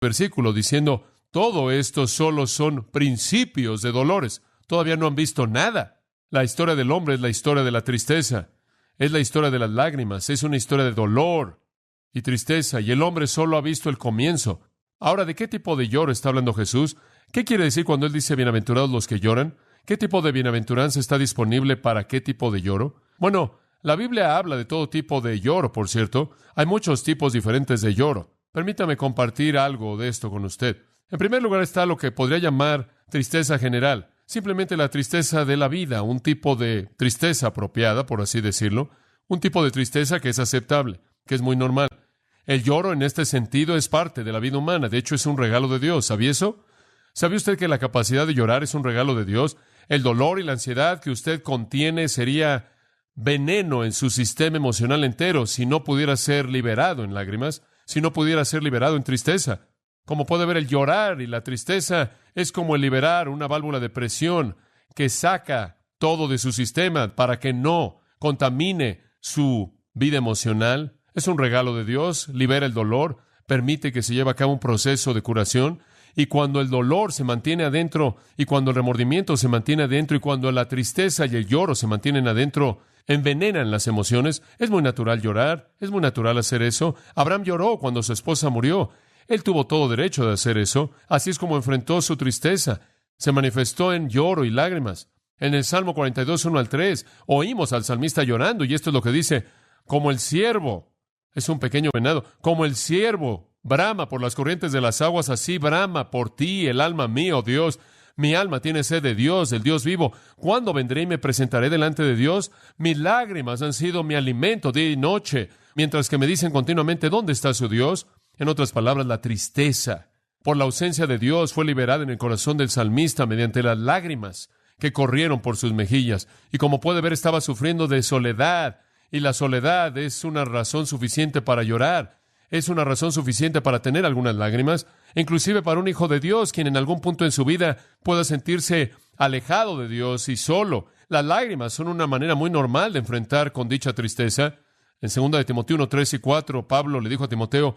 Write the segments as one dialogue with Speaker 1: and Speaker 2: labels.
Speaker 1: versículo diciendo, todo esto solo son principios de dolores. Todavía no han visto nada. La historia del hombre es la historia de la tristeza. Es la historia de las lágrimas. Es una historia de dolor y tristeza. Y el hombre solo ha visto el comienzo. Ahora, ¿de qué tipo de lloro está hablando Jesús? ¿Qué quiere decir cuando Él dice bienaventurados los que lloran? ¿Qué tipo de bienaventuranza está disponible para qué tipo de lloro? Bueno, la Biblia habla de todo tipo de lloro, por cierto. Hay muchos tipos diferentes de lloro. Permítame compartir algo de esto con usted. En primer lugar está lo que podría llamar tristeza general. Simplemente la tristeza de la vida, un tipo de tristeza apropiada, por así decirlo. Un tipo de tristeza que es aceptable, que es muy normal. El lloro en este sentido es parte de la vida humana. De hecho, es un regalo de Dios. ¿Sabía eso? ¿Sabe usted que la capacidad de llorar es un regalo de Dios? El dolor y la ansiedad que usted contiene sería veneno en su sistema emocional entero si no pudiera ser liberado en lágrimas, si no pudiera ser liberado en tristeza. Como puede ver, el llorar y la tristeza es como el liberar una válvula de presión que saca todo de su sistema para que no contamine su vida emocional. Es un regalo de Dios, libera el dolor, permite que se lleve a cabo un proceso de curación. Y cuando el dolor se mantiene adentro, y cuando el remordimiento se mantiene adentro, y cuando la tristeza y el lloro se mantienen adentro, envenenan las emociones. Es muy natural llorar, es muy natural hacer eso. Abraham lloró cuando su esposa murió. Él tuvo todo derecho de hacer eso. Así es como enfrentó su tristeza. Se manifestó en lloro y lágrimas. En el Salmo 42, 1 al 3, oímos al salmista llorando, y esto es lo que dice: como el ciervo, es un pequeño venado, como el ciervo brama por las corrientes de las aguas, así brama por ti el alma mía, oh Dios. Mi alma tiene sed de Dios, del Dios vivo. ¿Cuándo vendré y me presentaré delante de Dios? Mis lágrimas han sido mi alimento día y noche, mientras que me dicen continuamente, ¿dónde está su Dios? En otras palabras, la tristeza por la ausencia de Dios fue liberada en el corazón del salmista mediante las lágrimas que corrieron por sus mejillas. Y como puede ver, estaba sufriendo de soledad, y la soledad es una razón suficiente para llorar. Es una razón suficiente para tener algunas lágrimas, inclusive para un hijo de Dios, quien en algún punto en su vida pueda sentirse alejado de Dios y solo. Las lágrimas son una manera muy normal de enfrentar con dicha tristeza. En 2 de Timoteo 1, 3 y 4, Pablo le dijo a Timoteo: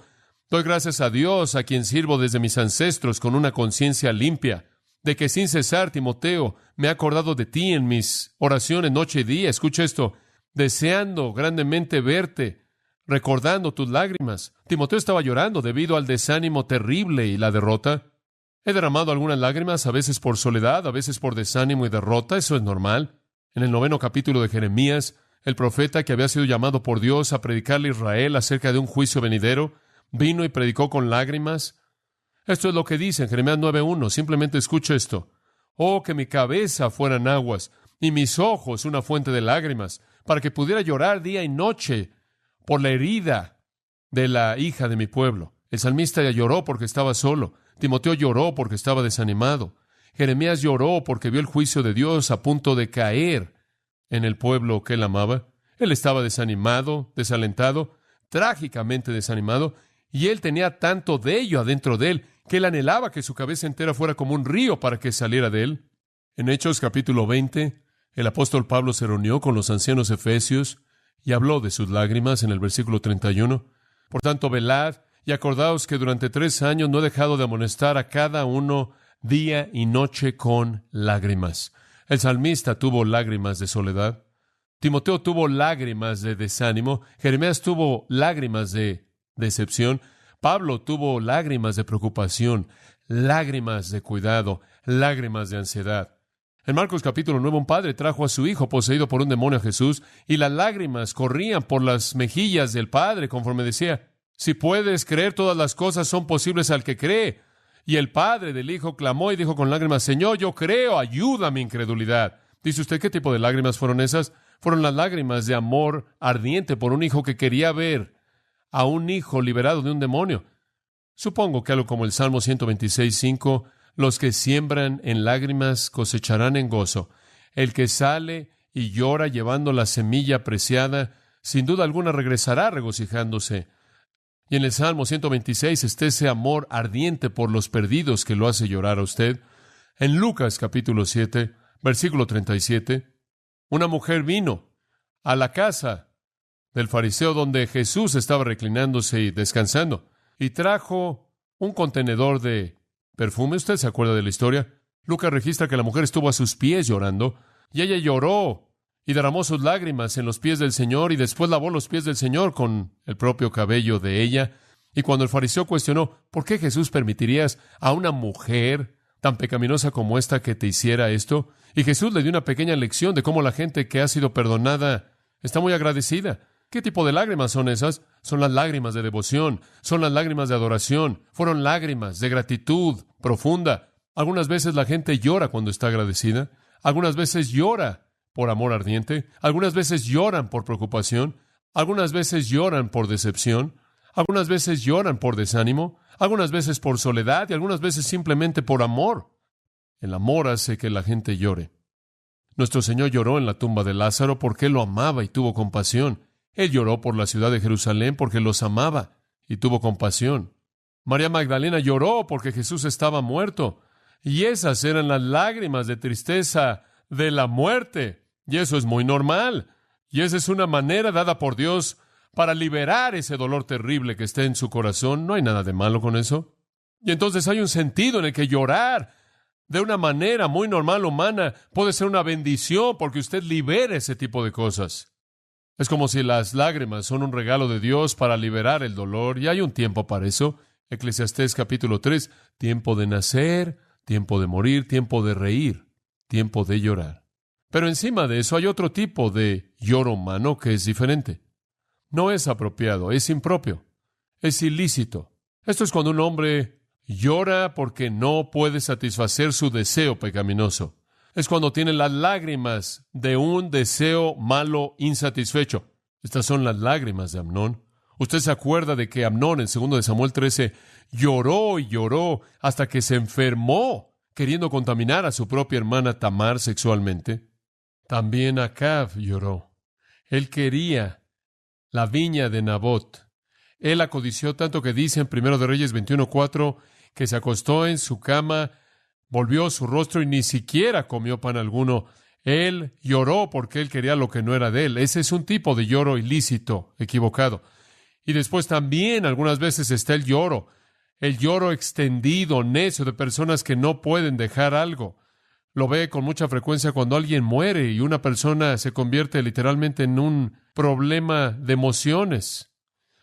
Speaker 1: doy gracias a Dios, a quien sirvo desde mis ancestros con una conciencia limpia, de que sin cesar, Timoteo, me he acordado de ti en mis oraciones noche y día. Escucha esto: deseando grandemente verte, recordando tus lágrimas. Timoteo estaba llorando debido al desánimo terrible y la derrota. He derramado algunas lágrimas, a veces por soledad, a veces por desánimo y derrota. Eso es normal. En el 9º capítulo de Jeremías, el profeta que había sido llamado por Dios a predicarle a Israel acerca de un juicio venidero, vino y predicó con lágrimas. Esto es lo que dice en Jeremías 9:1. Simplemente escucha esto: oh, que mi cabeza fueran aguas y mis ojos una fuente de lágrimas, para que pudiera llorar día y noche por la herida de la hija de mi pueblo. El salmista ya lloró porque estaba solo. Timoteo lloró porque estaba desanimado. Jeremías lloró porque vio el juicio de Dios a punto de caer en el pueblo que él amaba. Él estaba desanimado, desalentado, trágicamente desanimado, y él tenía tanto de ello adentro de él que él anhelaba que su cabeza entera fuera como un río para que saliera de él. En Hechos capítulo 20, el apóstol Pablo se reunió con los ancianos efesios y habló de sus lágrimas en el versículo 31. Por tanto, velad y acordaos que durante 3 años no he dejado de amonestar a cada uno día y noche con lágrimas. El salmista tuvo lágrimas de soledad. Timoteo tuvo lágrimas de desánimo. Jeremías tuvo lágrimas de decepción. Pablo tuvo lágrimas de preocupación, lágrimas de cuidado, lágrimas de ansiedad. En Marcos capítulo 9, un padre trajo a su hijo poseído por un demonio a Jesús, y las lágrimas corrían por las mejillas del padre conforme decía: si puedes creer, todas las cosas son posibles al que cree. Y el padre del hijo clamó y dijo con lágrimas: Señor, yo creo, ayuda a mi incredulidad. Dice usted, ¿qué tipo de lágrimas fueron esas? Fueron las lágrimas de amor ardiente por un hijo que quería ver a un hijo liberado de un demonio. Supongo que algo como el Salmo 126:5, los que siembran en lágrimas cosecharán en gozo. El que sale y llora llevando la semilla preciada, sin duda alguna regresará regocijándose. Y en el Salmo 126 está ese amor ardiente por los perdidos que lo hace llorar a usted. En Lucas capítulo 7, versículo 37, una mujer vino a la casa del fariseo donde Jesús estaba reclinándose y descansando, y trajo un contenedor de perfume. ¿Usted se acuerda de la historia? Lucas registra que la mujer estuvo a sus pies llorando, y ella lloró y derramó sus lágrimas en los pies del Señor, y después lavó los pies del Señor con el propio cabello de ella. Y cuando el fariseo cuestionó, ¿por qué, Jesús, permitirías a una mujer tan pecaminosa como esta que te hiciera esto? Y Jesús le dio una pequeña lección de cómo la gente que ha sido perdonada está muy agradecida. ¿Qué tipo de lágrimas son esas? Son las lágrimas de devoción, son las lágrimas de adoración, fueron lágrimas de gratitud profunda. Algunas veces la gente llora cuando está agradecida, algunas veces llora por amor ardiente, algunas veces lloran por preocupación, algunas veces lloran por decepción, algunas veces lloran por desánimo, algunas veces por soledad y algunas veces simplemente por amor. El amor hace que la gente llore. Nuestro Señor lloró en la tumba de Lázaro porque Él lo amaba y tuvo compasión. Él lloró por la ciudad de Jerusalén porque los amaba y tuvo compasión. María Magdalena lloró porque Jesús estaba muerto. Y esas eran las lágrimas de tristeza de la muerte. Y eso es muy normal. Y esa es una manera dada por Dios para liberar ese dolor terrible que está en su corazón. No hay nada de malo con eso. Y entonces hay un sentido en el que llorar de una manera muy normal humana puede ser una bendición porque usted libera ese tipo de cosas. Es como si las lágrimas son un regalo de Dios para liberar el dolor, y hay un tiempo para eso. Eclesiastés capítulo 3, tiempo de nacer, tiempo de morir, tiempo de reír, tiempo de llorar. Pero encima de eso hay otro tipo de lloro humano que es diferente. No es apropiado, es impropio, es ilícito. Esto es cuando un hombre llora porque no puede satisfacer su deseo pecaminoso. Es cuando tiene las lágrimas de un deseo malo insatisfecho. Estas son las lágrimas de Amnón. Usted se acuerda de que Amnón en 2 de Samuel 13 lloró y lloró hasta que se enfermó, queriendo contaminar a su propia hermana Tamar sexualmente. También Acab lloró. Él quería la viña de Nabot. Él la codició tanto que dice en 1 de Reyes 21:4 que se acostó en su cama, volvió su rostro y ni siquiera comió pan alguno. Él lloró porque él quería lo que no era de él. Ese es un tipo de lloro ilícito, equivocado. Y después también algunas veces está el lloro extendido, necio, de personas que no pueden dejar algo. Lo ve con mucha frecuencia cuando alguien muere y una persona se convierte literalmente en un problema de emociones.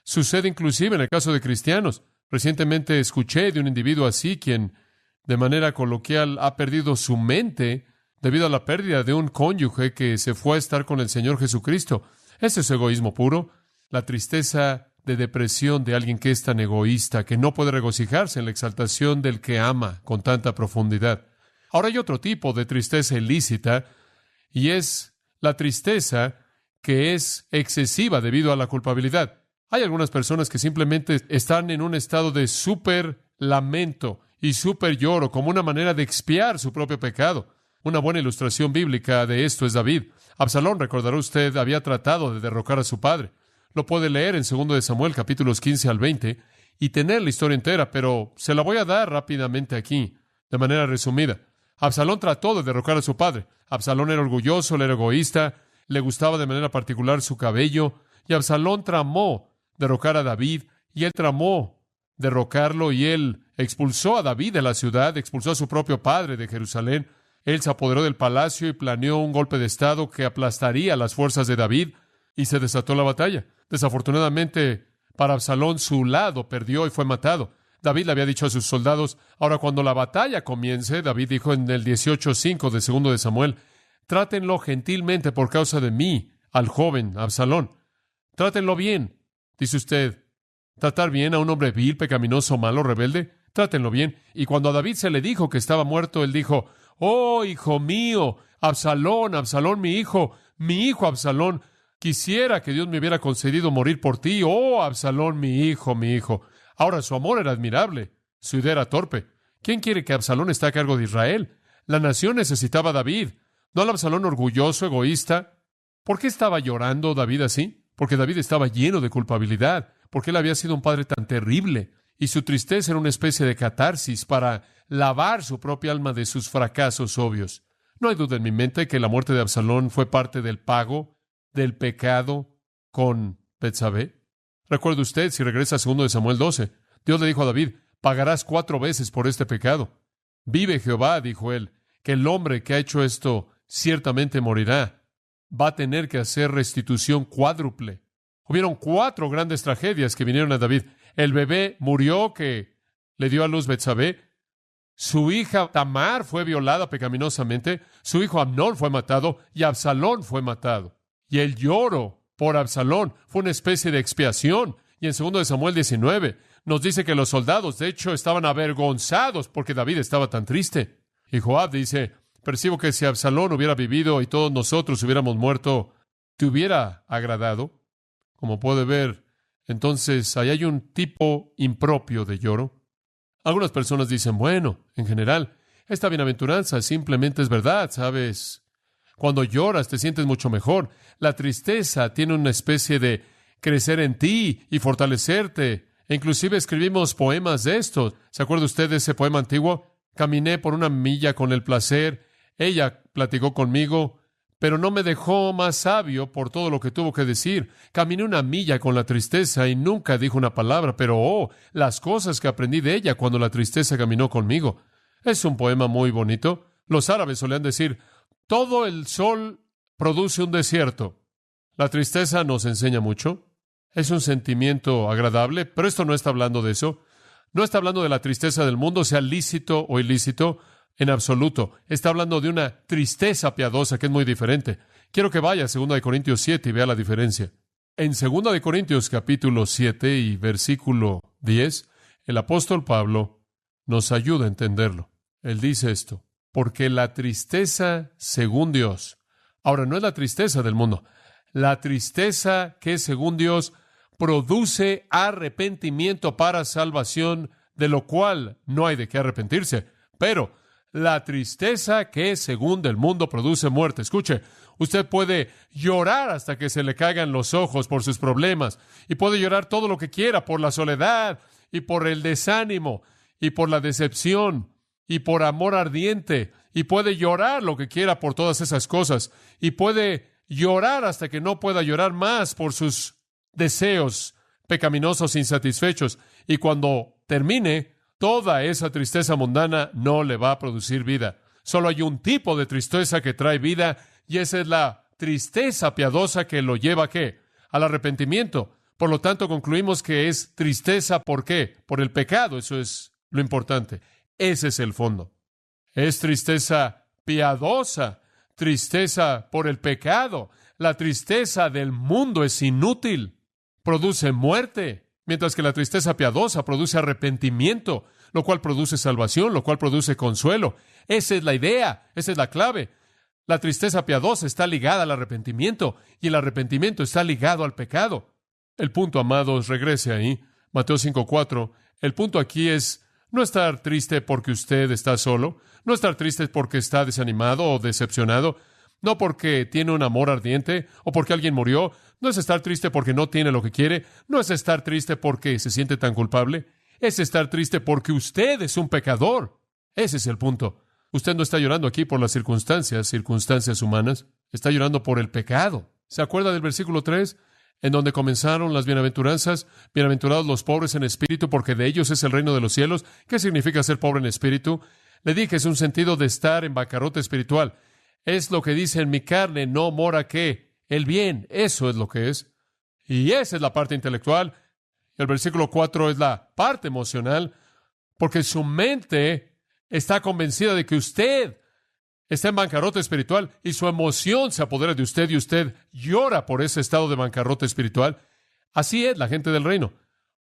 Speaker 1: Sucede inclusive en el caso de cristianos. Recientemente escuché de un individuo así quien, de manera coloquial, ha perdido su mente debido a la pérdida de un cónyuge que se fue a estar con el Señor Jesucristo. Ese es egoísmo puro. La tristeza de depresión de alguien que es tan egoísta, que no puede regocijarse en la exaltación del que ama con tanta profundidad. Ahora hay otro tipo de tristeza ilícita, y es la tristeza que es excesiva debido a la culpabilidad. Hay algunas personas que simplemente están en un estado de súper lamento y súper lloro como una manera de expiar su propio pecado. Una buena ilustración bíblica de esto es David. Absalón, recordará usted, había tratado de derrocar a su padre. Lo puede leer en 2 de Samuel, capítulos 15 al 20, y tener la historia entera, pero se la voy a dar rápidamente aquí, de manera resumida. Absalón trató de derrocar a su padre. Absalón era orgulloso, él era egoísta, le gustaba de manera particular su cabello, y Absalón tramó derrocar a David, y él tramó derrocarlo, y él expulsó a David de la ciudad, expulsó a su propio padre de Jerusalén. Él se apoderó del palacio y planeó un golpe de estado que aplastaría a las fuerzas de David, y se desató la batalla. Desafortunadamente, para Absalón, su lado perdió y fue matado. David le había dicho a sus soldados, ahora cuando la batalla comience, David dijo en el 18:5 de 2 de Samuel, trátenlo gentilmente por causa de mí, al joven Absalón. Trátenlo bien. Dice usted, ¿tratar bien a un hombre vil, pecaminoso, malo, rebelde? Trátenlo bien. Y cuando a David se le dijo que estaba muerto, él dijo, oh, hijo mío, Absalón, Absalón, mi hijo Absalón, quisiera que Dios me hubiera concedido morir por ti. Oh, Absalón, mi hijo, mi hijo. Ahora, su amor era admirable, su idea era torpe. ¿Quién quiere que Absalón esté a cargo de Israel? La nación necesitaba a David, no al Absalón orgulloso, egoísta. ¿Por qué estaba llorando David así? Porque David estaba lleno de culpabilidad, porque él había sido un padre tan terrible, y su tristeza era una especie de catarsis para lavar su propia alma de sus fracasos obvios. No hay duda en mi mente que la muerte de Absalón fue parte del pago del pecado con Betsabé. Recuerde usted, si regresa a 2 de Samuel 12, Dios le dijo a David, pagarás 4 veces por este pecado. Vive Jehová, dijo él, que el hombre que ha hecho esto ciertamente morirá. Va a tener que hacer restitución cuádruple. Hubieron 4 grandes tragedias que vinieron a David. El bebé murió que le dio a luz Betsabé. Su hija Tamar fue violada pecaminosamente. Su hijo Amnón fue matado y Absalón fue matado. Y el lloro por Absalón fue una especie de expiación. Y en 2 de Samuel 19 nos dice que los soldados, de hecho, estaban avergonzados porque David estaba tan triste. Y Joab dice, percibo que si Absalón hubiera vivido y todos nosotros hubiéramos muerto, ¿te hubiera agradado? Como puede ver, entonces ahí hay un tipo impropio de lloro. Algunas personas dicen, bueno, en general, esta bienaventuranza simplemente es verdad, ¿sabes? Cuando lloras te sientes mucho mejor. La tristeza tiene una especie de crecer en ti y fortalecerte. E inclusive escribimos poemas de esto. ¿Se acuerda usted de ese poema antiguo? Caminé por 1 milla con el placer. Ella platicó conmigo, pero no me dejó más sabio por todo lo que tuvo que decir. Caminé 1 milla con la tristeza y nunca dijo una palabra, pero las cosas que aprendí de ella cuando la tristeza caminó conmigo. Es un poema muy bonito. Los árabes solían decir, todo el sol produce un desierto. La tristeza nos enseña mucho. Es un sentimiento agradable, pero esto no está hablando de eso. No está hablando de la tristeza del mundo, sea lícito o ilícito, en absoluto. Está hablando de una tristeza piadosa que es muy diferente. Quiero que vaya a 2 Corintios 7 y vea la diferencia. En 2 Corintios capítulo 7 y versículo 10, el apóstol Pablo nos ayuda a entenderlo. Él dice esto, porque la tristeza según Dios, ahora no es la tristeza del mundo, la tristeza que según Dios produce arrepentimiento para salvación, de lo cual no hay de qué arrepentirse, pero la tristeza que según del mundo produce muerte. Escuche, usted puede llorar hasta que se le caigan los ojos por sus problemas, y puede llorar todo lo que quiera por la soledad, y por el desánimo, y por la decepción, y por amor ardiente, y puede llorar lo que quiera por todas esas cosas, y puede llorar hasta que no pueda llorar más por sus deseos pecaminosos insatisfechos, y cuando termine, toda esa tristeza mundana no le va a producir vida. Solo hay un tipo de tristeza que trae vida, y esa es la tristeza piadosa que lo lleva ¿a qué? Al arrepentimiento. Por lo tanto, concluimos que es tristeza, ¿por qué? Por el pecado, eso es lo importante. Ese es el fondo. Es tristeza piadosa, tristeza por el pecado. La tristeza del mundo es inútil, produce muerte, mientras que la tristeza piadosa produce arrepentimiento, lo cual produce salvación, lo cual produce consuelo. Esa es la idea, esa es la clave. La tristeza piadosa está ligada al arrepentimiento, y el arrepentimiento está ligado al pecado. El punto, amados, regrese ahí, Mateo 5:4. El punto aquí es no estar triste porque usted está solo, no estar triste porque está desanimado o decepcionado, no porque tiene un amor ardiente o porque alguien murió, no es estar triste porque no tiene lo que quiere, no es estar triste porque se siente tan culpable, es estar triste porque usted es un pecador. Ese es el punto. Usted no está llorando aquí por las circunstancias humanas, está llorando por el pecado. ¿Se acuerda del versículo 3? En donde comenzaron las bienaventuranzas, bienaventurados los pobres en espíritu, porque de ellos es el reino de los cielos. ¿Qué significa ser pobre en espíritu? Le dije, es un sentido de estar en bancarrota espiritual. Es lo que dice en mi carne, no mora ¿qué? El bien, eso es lo que es. Y esa es la parte intelectual. El versículo 4 es la parte emocional, porque su mente está convencida de que usted está en bancarrota espiritual y su emoción se apodera de usted y usted llora por ese estado de bancarrota espiritual. Así es la gente del reino.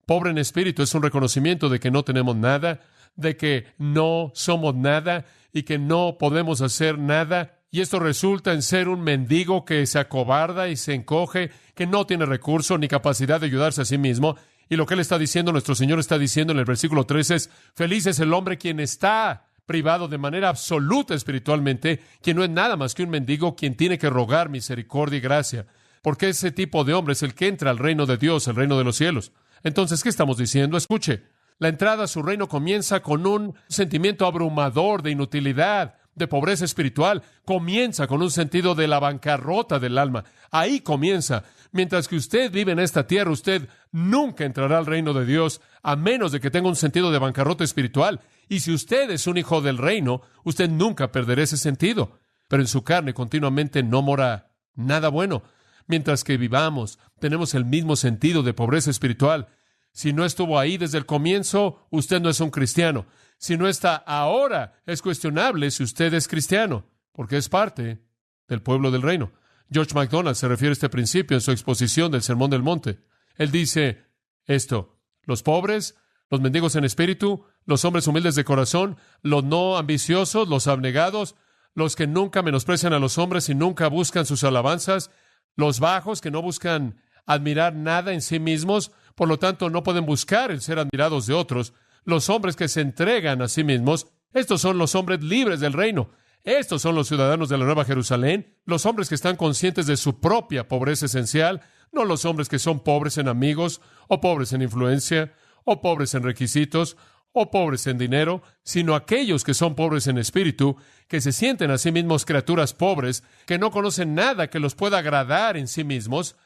Speaker 1: Pobre en espíritu es un reconocimiento de que no tenemos nada, de que no somos nada y que no podemos hacer nada. Y esto resulta en ser un mendigo que se acobarda y se encoge, que no tiene recursos ni capacidad de ayudarse a sí mismo. Y lo que él está diciendo, nuestro Señor está diciendo en el versículo 13 es, feliz es el hombre quien está privado de manera absoluta espiritualmente, quien no es nada más que un mendigo, quien tiene que rogar misericordia y gracia, porque ese tipo de hombre es el que entra al reino de Dios, el reino de los cielos. Entonces, ¿qué estamos diciendo? Escuche, la entrada a su reino comienza con un sentimiento abrumador de inutilidad, de pobreza espiritual comienza con un sentido de la bancarrota del alma. Ahí comienza. Mientras que usted vive en esta tierra, usted nunca entrará al reino de Dios a menos de que tenga un sentido de bancarrota espiritual. Y si usted es un hijo del reino, usted nunca perderá ese sentido. Pero en su carne continuamente no mora nada bueno. Mientras que vivamos, tenemos el mismo sentido de pobreza espiritual. Si no estuvo ahí desde el comienzo, usted no es un cristiano. Si no está ahora, es cuestionable si usted es cristiano, porque es parte del pueblo del reino. George MacDonald se refiere a este principio en su exposición del Sermón del Monte. Él dice esto: los pobres, los mendigos en espíritu, los hombres humildes de corazón, los no ambiciosos, los abnegados, los que nunca menosprecian a los hombres y nunca buscan sus alabanzas, los bajos que no buscan admirar nada en sí mismos, por lo tanto no pueden buscar el ser admirados de otros, los hombres que se entregan a sí mismos, estos son los hombres libres del reino. Estos son los ciudadanos de la Nueva Jerusalén, los hombres que están conscientes de su propia pobreza esencial, no los hombres que son pobres en amigos, o pobres en influencia, o pobres en requisitos, o pobres en dinero, sino aquellos que son pobres en espíritu, que se sienten a sí mismos criaturas pobres, que no conocen nada que los pueda agradar en sí mismos,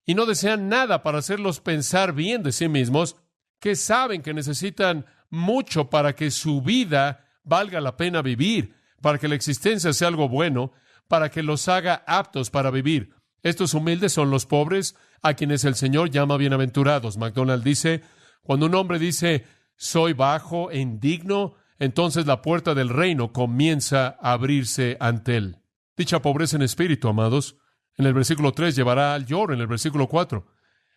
Speaker 1: y no desean nada para hacerlos pensar bien de sí mismos, que saben que necesitan mucho para que su vida valga la pena vivir, para que la existencia sea algo bueno, para que los haga aptos para vivir. Estos humildes son los pobres, a quienes el Señor llama bienaventurados. MacDonald dice, cuando un hombre dice, soy bajo e indigno, entonces la puerta del reino comienza a abrirse ante él. Dicha pobreza en espíritu, amados, en el versículo 3 llevará al lloro en el versículo 4.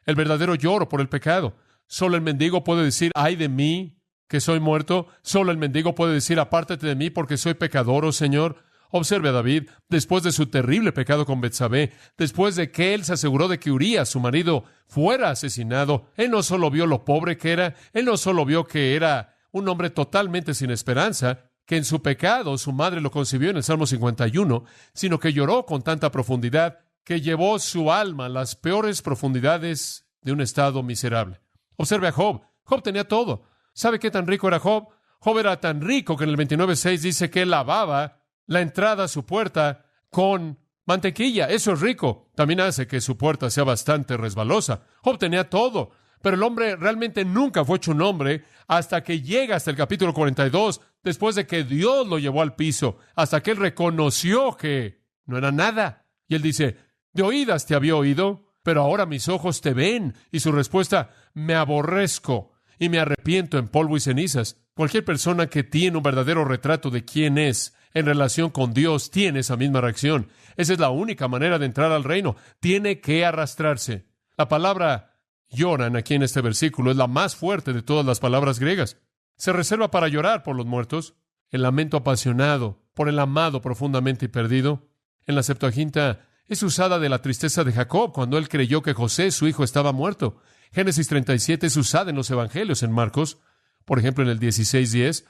Speaker 1: El verdadero lloro por el pecado. Solo el mendigo puede decir, ay de mí, que soy muerto. Solo el mendigo puede decir, apártate de mí porque soy pecador, oh Señor. Observe a David, después de su terrible pecado con Betsabé, después de que él se aseguró de que Urías, su marido, fuera asesinado, él no solo vio lo pobre que era, él no solo vio que era un hombre totalmente sin esperanza, que en su pecado su madre lo concibió en el Salmo 51, sino que lloró con tanta profundidad que llevó su alma a las peores profundidades de un estado miserable. Observe a Job. Job tenía todo. ¿Sabe qué tan rico era Job? Job era tan rico que en el 29:6 dice que él lavaba la entrada a su puerta con mantequilla. Eso es rico. También hace que su puerta sea bastante resbalosa. Job tenía todo, pero el hombre realmente nunca fue hecho un hombre hasta que llega hasta el capítulo 42, después de que Dios lo llevó al piso, hasta que él reconoció que no era nada. Y él dice, de oídas te había oído, pero ahora mis ojos te ven. Y su respuesta, me aborrezco y me arrepiento en polvo y cenizas. Cualquier persona que tiene un verdadero retrato de quién es en relación con Dios tiene esa misma reacción. Esa es la única manera de entrar al reino. Tiene que arrastrarse. La palabra lloran aquí en este versículo es la más fuerte de todas las palabras griegas. Se reserva para llorar por los muertos, el lamento apasionado por el amado profundamente y perdido. En la Septuaginta es usada de la tristeza de Jacob cuando él creyó que José, su hijo, estaba muerto. Génesis 37 es usada en los evangelios en Marcos, por ejemplo en el 16:10.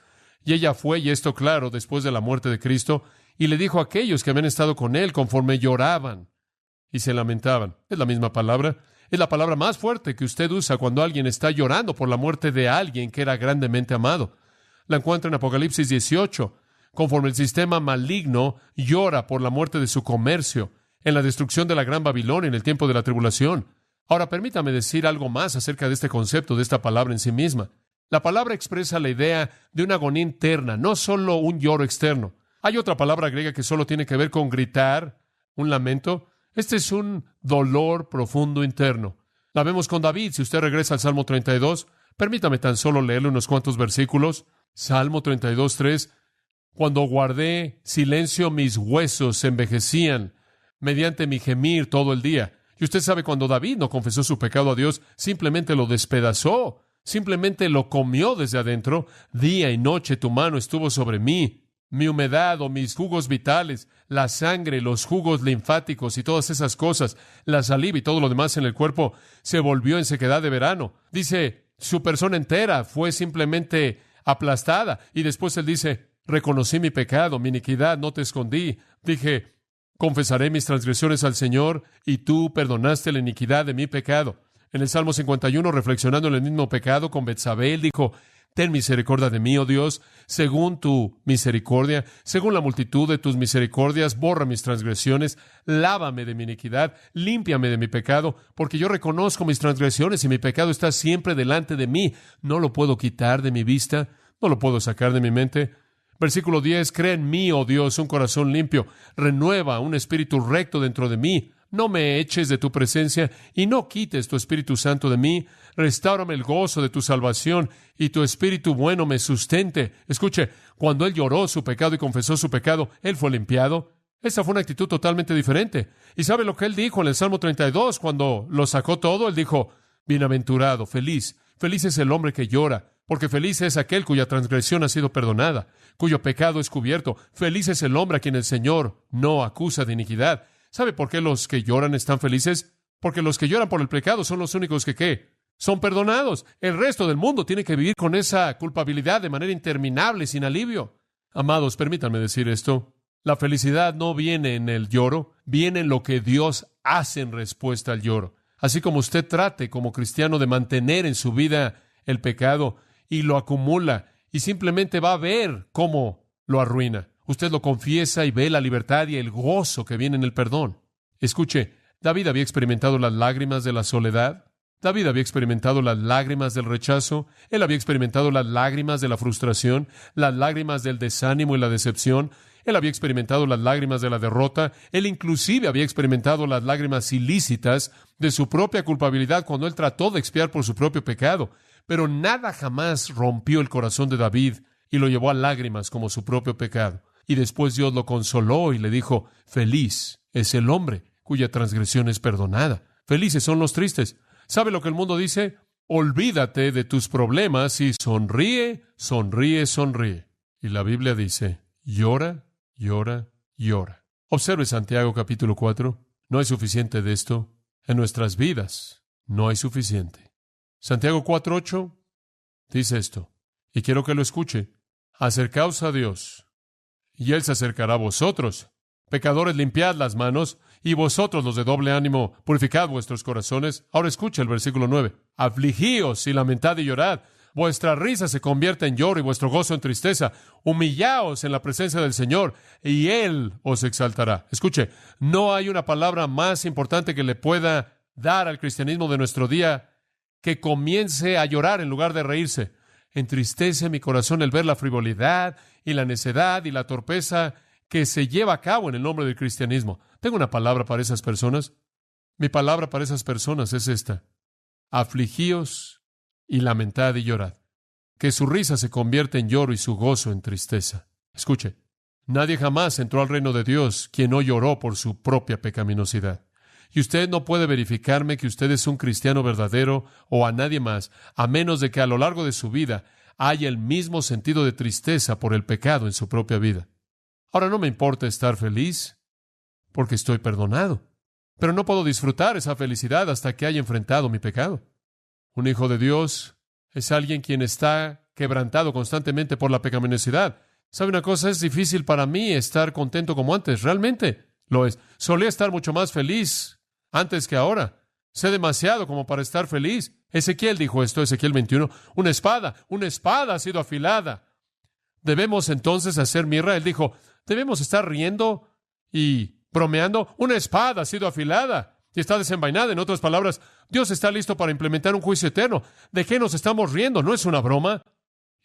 Speaker 1: Y ella fue, y esto claro, después de la muerte de Cristo, y le dijo a aquellos que habían estado con él conforme lloraban y se lamentaban. Es la misma palabra. Es la palabra más fuerte que usted usa cuando alguien está llorando por la muerte de alguien que era grandemente amado. La encuentra en Apocalipsis 18, conforme el sistema maligno llora por la muerte de su comercio, en la destrucción de la Gran Babilonia en el tiempo de la tribulación. Ahora, permítame decir algo más acerca de este concepto, de esta palabra en sí misma. La palabra expresa la idea de una agonía interna, no solo un lloro externo. Hay otra palabra griega que solo tiene que ver con gritar, un lamento. Este es un dolor profundo interno. La vemos con David. Si usted regresa al Salmo 32, permítame tan solo leerle unos cuantos versículos. Salmo 32:3. Cuando guardé silencio, mis huesos se envejecían mediante mi gemir todo el día. Y usted sabe, cuando David no confesó su pecado a Dios, simplemente lo despedazó, simplemente lo comió desde adentro. Día y noche tu mano estuvo sobre mí. Mi humedad o mis jugos vitales, la sangre, los jugos linfáticos y todas esas cosas, la saliva y todo lo demás en el cuerpo se volvió en sequedad de verano. Dice, su persona entera fue simplemente aplastada. Y después él dice, reconocí mi pecado, mi iniquidad, no te escondí. Dije, confesaré mis transgresiones al Señor, y tú perdonaste la iniquidad de mi pecado. En el Salmo 51, reflexionando en el mismo pecado con Betsabé, él dijo, ten misericordia de mí, oh Dios, según tu misericordia, según la multitud de tus misericordias, borra mis transgresiones, lávame de mi iniquidad, límpiame de mi pecado, porque yo reconozco mis transgresiones y mi pecado está siempre delante de mí. No lo puedo quitar de mi vista, no lo puedo sacar de mi mente. Versículo 10, crea en mí, oh Dios, un corazón limpio, renueva un espíritu recto dentro de mí. No me eches de tu presencia y no quites tu Espíritu Santo de mí. Restáurame el gozo de tu salvación y tu Espíritu bueno me sustente. Escuche, cuando él lloró su pecado y confesó su pecado, él fue limpiado. Esa fue una actitud totalmente diferente. ¿Y sabe lo que él dijo en el Salmo 32? Cuando lo sacó todo, él dijo, bienaventurado, feliz es el hombre que llora, porque feliz es aquel cuya transgresión ha sido perdonada, cuyo pecado es cubierto. Feliz es el hombre a quien el Señor no acusa de iniquidad. ¿Sabe por qué los que lloran están felices? Porque los que lloran por el pecado son los únicos que, ¿qué? Son perdonados. El resto del mundo tiene que vivir con esa culpabilidad de manera interminable, sin alivio. Amados, permítanme decir esto. La felicidad no viene en el lloro, viene en lo que Dios hace en respuesta al lloro. Así como usted trate como cristiano de mantener en su vida el pecado y lo acumula y simplemente va a ver cómo lo arruina. Usted lo confiesa y ve la libertad y el gozo que viene en el perdón. Escuche, David había experimentado las lágrimas de la soledad. David había experimentado las lágrimas del rechazo. Él había experimentado las lágrimas de la frustración, las lágrimas del desánimo y la decepción. Él había experimentado las lágrimas de la derrota. Él inclusive había experimentado las lágrimas ilícitas de su propia culpabilidad cuando él trató de expiar por su propio pecado. Pero nada jamás rompió el corazón de David y lo llevó a lágrimas como su propio pecado. Y después Dios lo consoló y le dijo, feliz es el hombre cuya transgresión es perdonada. Felices son los tristes. ¿Sabe lo que el mundo dice? Olvídate de tus problemas y sonríe, sonríe, sonríe. Y la Biblia dice, llora, llora, llora. Observe Santiago capítulo 4. No hay suficiente de esto. En nuestras vidas no hay suficiente. Santiago 4:8 dice esto, y quiero que lo escuche. Acercaos a Dios, y Él se acercará a vosotros. Pecadores, limpiad las manos, y vosotros los de doble ánimo, purificad vuestros corazones. Ahora escucha el versículo 9. Afligíos y lamentad y llorad. Vuestra risa se convierte en lloro y vuestro gozo en tristeza. Humillaos en la presencia del Señor, y Él os exaltará. Escuche, no hay una palabra más importante que le pueda dar al cristianismo de nuestro día que comience a llorar en lugar de reírse. Entristece mi corazón el ver la frivolidad y la necedad y la torpeza que se lleva a cabo en el nombre del cristianismo. Tengo una palabra para esas personas. Mi palabra para esas personas es esta. Afligíos y lamentad y llorad. Que su risa se convierta en lloro y su gozo en tristeza. Escuche, nadie jamás entró al reino de Dios quien no lloró por su propia pecaminosidad. Y usted no puede verificarme que usted es un cristiano verdadero o a nadie más, a menos de que a lo largo de su vida haya el mismo sentido de tristeza por el pecado en su propia vida. Ahora, no me importa estar feliz porque estoy perdonado, pero no puedo disfrutar esa felicidad hasta que haya enfrentado mi pecado. Un hijo de Dios es alguien quien está quebrantado constantemente por la pecaminosidad. ¿Sabe una cosa? Es difícil para mí estar contento como antes. Realmente lo es. Solía estar mucho más feliz antes que ahora. Sé demasiado como para estar feliz. Ezequiel dijo esto, Ezequiel 21. Una espada ha sido afilada. ¿Debemos entonces hacer mirra? Él dijo, debemos estar riendo y bromeando. Una espada ha sido afilada y está desenvainada. En otras palabras, Dios está listo para implementar un juicio eterno. ¿De qué nos estamos riendo? ¿No es una broma?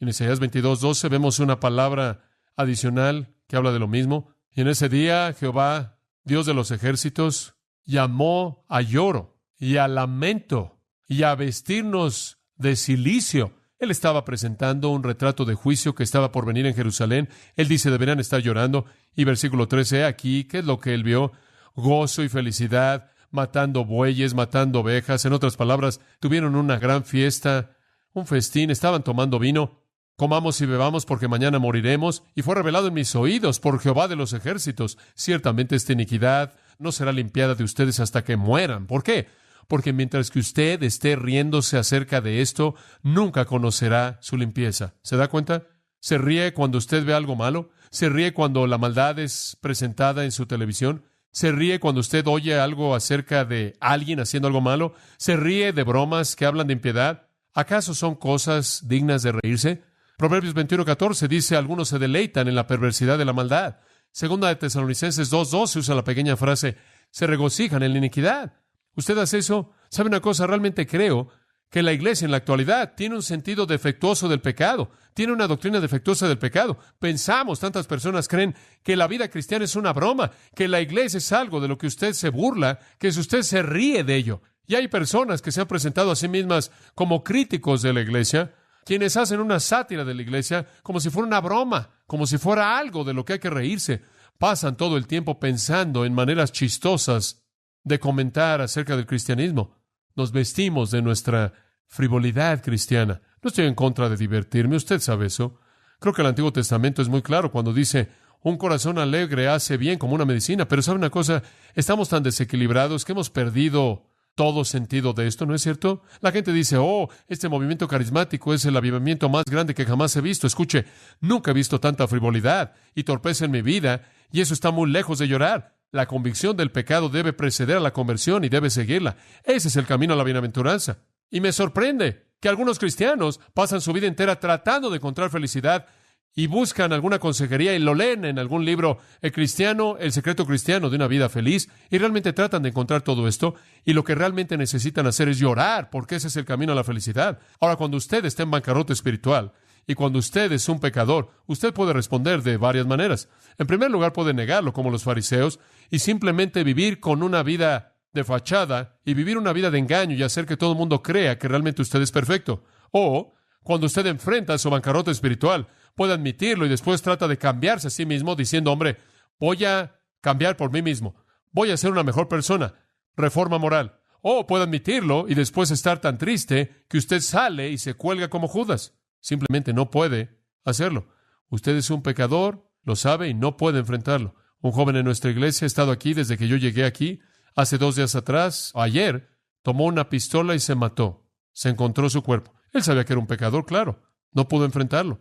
Speaker 1: En Isaías 22:12 vemos una palabra adicional que habla de lo mismo. Y en ese día Jehová, Dios de los ejércitos, llamó a lloro y a lamento y a vestirnos de cilicio. Él estaba presentando un retrato de juicio que estaba por venir en Jerusalén. Él dice, deberían estar llorando. Y versículo 13, aquí, ¿qué es lo que él vio? Gozo y felicidad, matando bueyes, matando ovejas. En otras palabras, tuvieron una gran fiesta, un festín, estaban tomando vino. Comamos y bebamos porque mañana moriremos. Y fue revelado en mis oídos por Jehová de los ejércitos. Ciertamente esta iniquidad no será limpiada de ustedes hasta que mueran. ¿Por qué? Porque mientras que usted esté riéndose acerca de esto, nunca conocerá su limpieza. ¿Se da cuenta? ¿Se ríe cuando usted ve algo malo? ¿Se ríe cuando la maldad es presentada en su televisión? ¿Se ríe cuando usted oye algo acerca de alguien haciendo algo malo? ¿Se ríe de bromas que hablan de impiedad? ¿Acaso son cosas dignas de reírse? Proverbios 21:14 dice, algunos se deleitan en la perversidad de la maldad. Segunda de Tesalonicenses 2:12 usa la pequeña frase, se regocijan en la iniquidad. ¿Usted hace eso? ¿Sabe una cosa? Realmente creo que la iglesia en la actualidad tiene un sentido defectuoso del pecado, tiene una doctrina defectuosa del pecado. Pensamos, tantas personas creen que la vida cristiana es una broma, que la iglesia es algo de lo que usted se burla, que usted se ríe de ello. Y hay personas que se han presentado a sí mismas como críticos de la iglesia, quienes hacen una sátira de la iglesia como si fuera una broma, como si fuera algo de lo que hay que reírse. Pasan todo el tiempo pensando en maneras chistosas de comentar acerca del cristianismo. Nos vestimos de nuestra frivolidad cristiana. No estoy en contra de divertirme, usted sabe eso. Creo que el Antiguo Testamento es muy claro cuando dice, un corazón alegre hace bien como una medicina. Pero ¿sabe una cosa? Estamos tan desequilibrados que hemos perdido todo sentido de esto, ¿no es cierto? La gente dice, este movimiento carismático es el avivamiento más grande que jamás he visto. Escuche, nunca he visto tanta frivolidad y torpeza en mi vida, y eso está muy lejos de llorar. La convicción del pecado debe preceder a la conversión y debe seguirla. Ese es el camino a la bienaventuranza. Y me sorprende que algunos cristianos pasan su vida entera tratando de encontrar felicidad y buscan alguna consejería y lo leen en algún libro, el secreto cristiano de una vida feliz, y realmente tratan de encontrar todo esto, y lo que realmente necesitan hacer es llorar, porque ese es el camino a la felicidad. Ahora, cuando usted está en bancarrota espiritual, y cuando usted es un pecador, usted puede responder de varias maneras. En primer lugar, puede negarlo, como los fariseos, y simplemente vivir con una vida de fachada, y vivir una vida de engaño, y hacer que todo el mundo crea que realmente usted es perfecto. O, cuando usted enfrenta su bancarrota espiritual, puede admitirlo y después trata de cambiarse a sí mismo diciendo, hombre, voy a cambiar por mí mismo, voy a ser una mejor persona, reforma moral. O puede admitirlo y después estar tan triste que usted sale y se cuelga como Judas. Simplemente no puede hacerlo. Usted es un pecador, lo sabe y no puede enfrentarlo. Un joven en nuestra iglesia ha estado aquí desde que yo llegué aquí. Hace 2 días atrás, ayer, tomó una pistola y se mató. Se encontró su cuerpo. Él sabía que era un pecador, claro. No pudo enfrentarlo.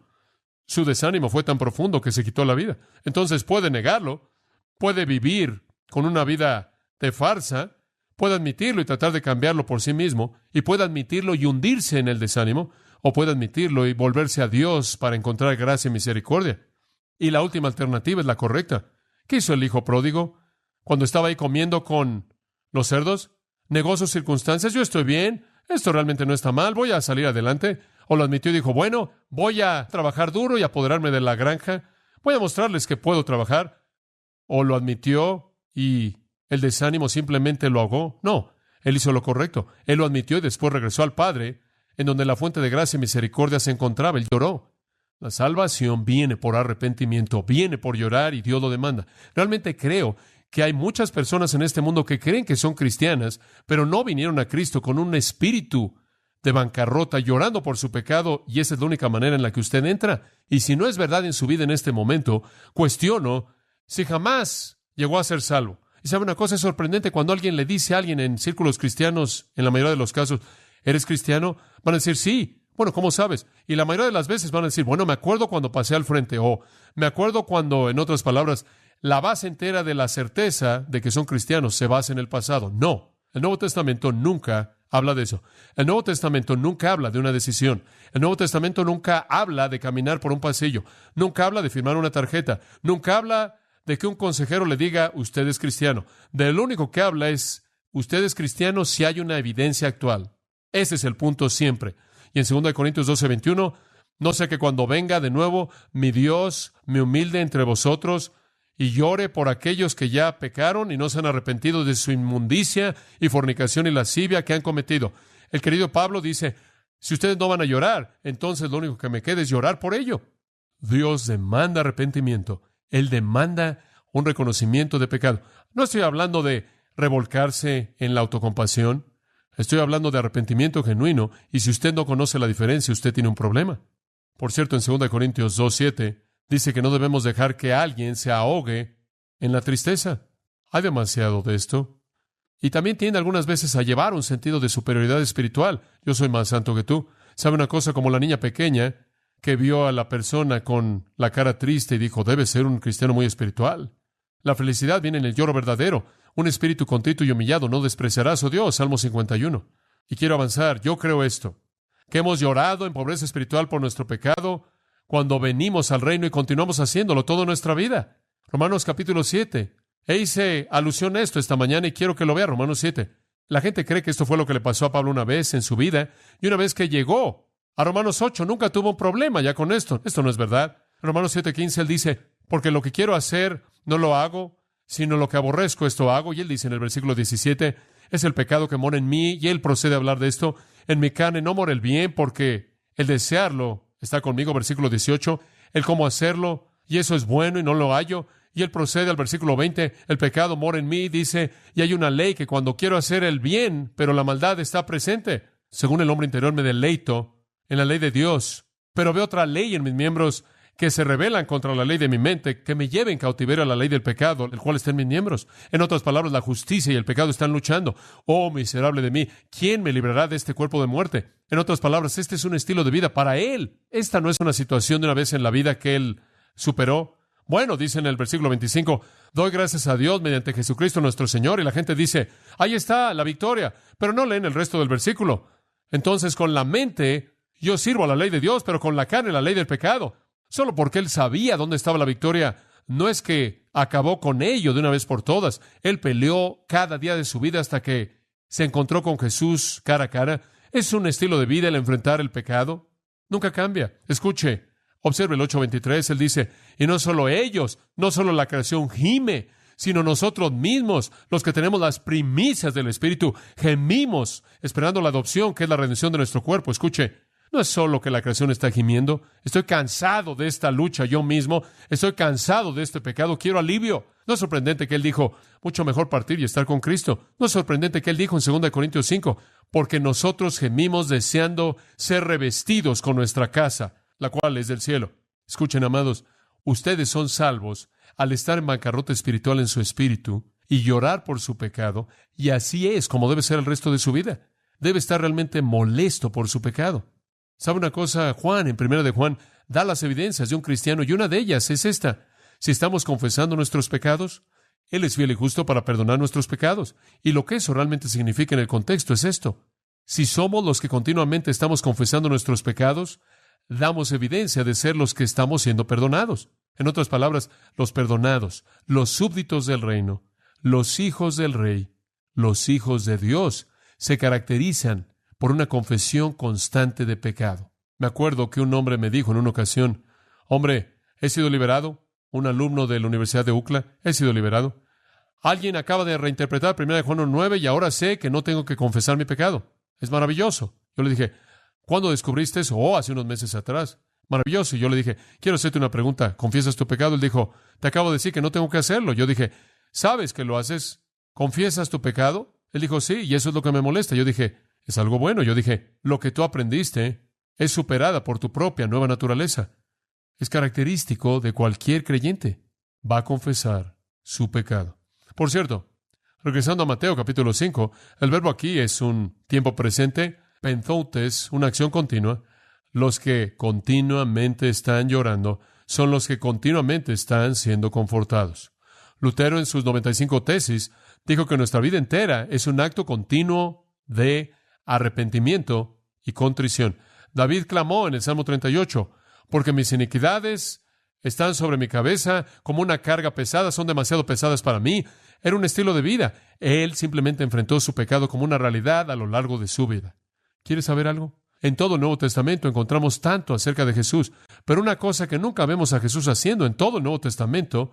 Speaker 1: Su desánimo fue tan profundo que se quitó la vida. Entonces puede negarlo, puede vivir con una vida de farsa, puede admitirlo y tratar de cambiarlo por sí mismo, y puede admitirlo y hundirse en el desánimo, o puede admitirlo y volverse a Dios para encontrar gracia y misericordia. Y la última alternativa es la correcta. ¿Qué hizo el hijo pródigo cuando estaba ahí comiendo con los cerdos? Negó sus circunstancias. Yo estoy bien, esto realmente no está mal, voy a salir adelante. O lo admitió y dijo, bueno, voy a trabajar duro y apoderarme de la granja. Voy a mostrarles que puedo trabajar. O lo admitió y el desánimo simplemente lo ahogó. No, él hizo lo correcto. Él lo admitió y después regresó al Padre, en donde la fuente de gracia y misericordia se encontraba. Él lloró. La salvación viene por arrepentimiento, viene por llorar y Dios lo demanda. Realmente creo que hay muchas personas en este mundo que creen que son cristianas, pero no vinieron a Cristo con un espíritu de bancarrota, llorando por su pecado, y esa es la única manera en la que usted entra. Y si no es verdad en su vida en este momento, cuestiono si jamás llegó a ser salvo. Y sabe una cosa, es sorprendente cuando alguien le dice a alguien en círculos cristianos, en la mayoría de los casos, ¿eres cristiano? Van a decir, sí. Bueno, ¿cómo sabes? Y la mayoría de las veces van a decir, bueno, me acuerdo cuando pasé al frente, o me acuerdo cuando, en otras palabras, la base entera de la certeza de que son cristianos se basa en el pasado. No, el Nuevo Testamento nunca habla de eso. El Nuevo Testamento nunca habla de una decisión. El Nuevo Testamento nunca habla de caminar por un pasillo. Nunca habla de firmar una tarjeta. Nunca habla de que un consejero le diga, usted es cristiano. De lo único que habla es, usted es cristiano si hay una evidencia actual. Ese es el punto siempre. Y en 2 Corintios 12:21, no sea que cuando venga de nuevo mi Dios me humilde entre vosotros y llore por aquellos que ya pecaron y no se han arrepentido de su inmundicia y fornicación y lascivia que han cometido. El querido Pablo dice, si ustedes no van a llorar, entonces lo único que me queda es llorar por ello. Dios demanda arrepentimiento. Él demanda un reconocimiento de pecado. No estoy hablando de revolcarse en la autocompasión. Estoy hablando de arrepentimiento genuino, y si usted no conoce la diferencia, usted tiene un problema. Por cierto, en 2 Corintios 2:7, dice que no debemos dejar que alguien se ahogue en la tristeza. Hay demasiado de esto. Y también tiende algunas veces a llevar un sentido de superioridad espiritual. Yo soy más santo que tú. ¿Sabe una cosa? Como la niña pequeña que vio a la persona con la cara triste y dijo, debe ser un cristiano muy espiritual. La felicidad viene en el lloro verdadero. Un espíritu contrito y humillado no despreciará a su Dios. Salmo 51. Y quiero avanzar. Yo creo esto, que hemos llorado en pobreza espiritual por nuestro pecado, cuando venimos al reino y continuamos haciéndolo toda nuestra vida. Romanos capítulo 7. E hice alusión a esto esta mañana y quiero que lo vea, Romanos 7. La gente cree que esto fue lo que le pasó a Pablo una vez en su vida, y una vez que llegó a Romanos 8, nunca tuvo un problema ya con esto. Esto no es verdad. En Romanos 7:15 él dice, porque lo que quiero hacer no lo hago, sino lo que aborrezco esto hago. Y él dice en el versículo 17, es el pecado que mora en mí, y él procede a hablar de esto. En mi carne no mora el bien, porque el desearlo está conmigo. Versículo 18, el cómo hacerlo, y eso es bueno y no lo hallo. Y él procede al versículo 20, el pecado mora en mí, dice, y hay una ley que cuando quiero hacer el bien, pero la maldad está presente. Según el hombre interior me deleito en la ley de Dios, pero veo otra ley en mis miembros que se rebelan contra la ley de mi mente, que me lleven cautiverio a la ley del pecado, el cual está en mis miembros. En otras palabras, la justicia y el pecado están luchando. Oh, miserable de mí, ¿quién me librará de este cuerpo de muerte? En otras palabras, este es un estilo de vida para él. Esta no es una situación de una vez en la vida que él superó. Bueno, dice en el versículo 25, doy gracias a Dios mediante Jesucristo nuestro Señor. Y la gente dice, ahí está la victoria, pero no leen el resto del versículo. Entonces, con la mente, yo sirvo a la ley de Dios, pero con la carne, la ley del pecado. Solo porque él sabía dónde estaba la victoria, no es que acabó con ello de una vez por todas. Él peleó cada día de su vida hasta que se encontró con Jesús cara a cara. Es un estilo de vida el enfrentar el pecado. Nunca cambia. Escuche, observe el 8:23, él dice, y no solo ellos, no solo la creación gime, sino nosotros mismos, los que tenemos las primicias del Espíritu, gemimos, esperando la adopción, que es la redención de nuestro cuerpo. Escuche, no es solo que la creación está gimiendo. Estoy cansado de esta lucha yo mismo. Estoy cansado de este pecado. Quiero alivio. No es sorprendente que él dijo, mucho mejor partir y estar con Cristo. No es sorprendente que él dijo en 2 Corintios 5, porque nosotros gemimos deseando ser revestidos con nuestra casa, la cual es del cielo. Escuchen, amados, ustedes son salvos al estar en bancarrota espiritual en su espíritu y llorar por su pecado, y así es como debe ser el resto de su vida. Debe estar realmente molesto por su pecado. ¿Sabe una cosa? Juan, en 1 de Juan, da las evidencias de un cristiano, y una de ellas es esta. Si estamos confesando nuestros pecados, Él es fiel y justo para perdonar nuestros pecados. Y lo que eso realmente significa en el contexto es esto. Si somos los que continuamente estamos confesando nuestros pecados, damos evidencia de ser los que estamos siendo perdonados. En otras palabras, los perdonados, los súbditos del reino, los hijos del rey, los hijos de Dios, se caracterizan por una confesión constante de pecado. Me acuerdo que un hombre me dijo en una ocasión, hombre, he sido liberado, un alumno de la Universidad de UCLA, he sido liberado. Alguien acaba de reinterpretar 1 Juan 1:9 y ahora sé que no tengo que confesar mi pecado. Es maravilloso. Yo le dije, ¿cuándo descubriste eso? Oh, hace unos meses atrás. Maravilloso. Y yo le dije, quiero hacerte una pregunta. ¿Confiesas tu pecado? Él dijo, te acabo de decir que no tengo que hacerlo. Yo dije, ¿sabes que lo haces? ¿Confiesas tu pecado? Él dijo, sí, y eso es lo que me molesta. Yo dije, es algo bueno. Yo dije, lo que tú aprendiste es superada por tu propia nueva naturaleza. Es característico de cualquier creyente. Va a confesar su pecado. Por cierto, regresando a Mateo capítulo 5, el verbo aquí es un tiempo presente, penzoutes, una acción continua. Los que continuamente están llorando son los que continuamente están siendo confortados. Lutero, en sus 95 tesis, dijo que nuestra vida entera es un acto continuo de arrepentimiento y contrición. David clamó en el Salmo 38, porque mis iniquidades están sobre mi cabeza como una carga pesada, son demasiado pesadas para mí. Era un estilo de vida. Él simplemente enfrentó su pecado como una realidad a lo largo de su vida. ¿Quieres saber algo? En todo el Nuevo Testamento encontramos tanto acerca de Jesús, pero una cosa que nunca vemos a Jesús haciendo en todo el Nuevo Testamento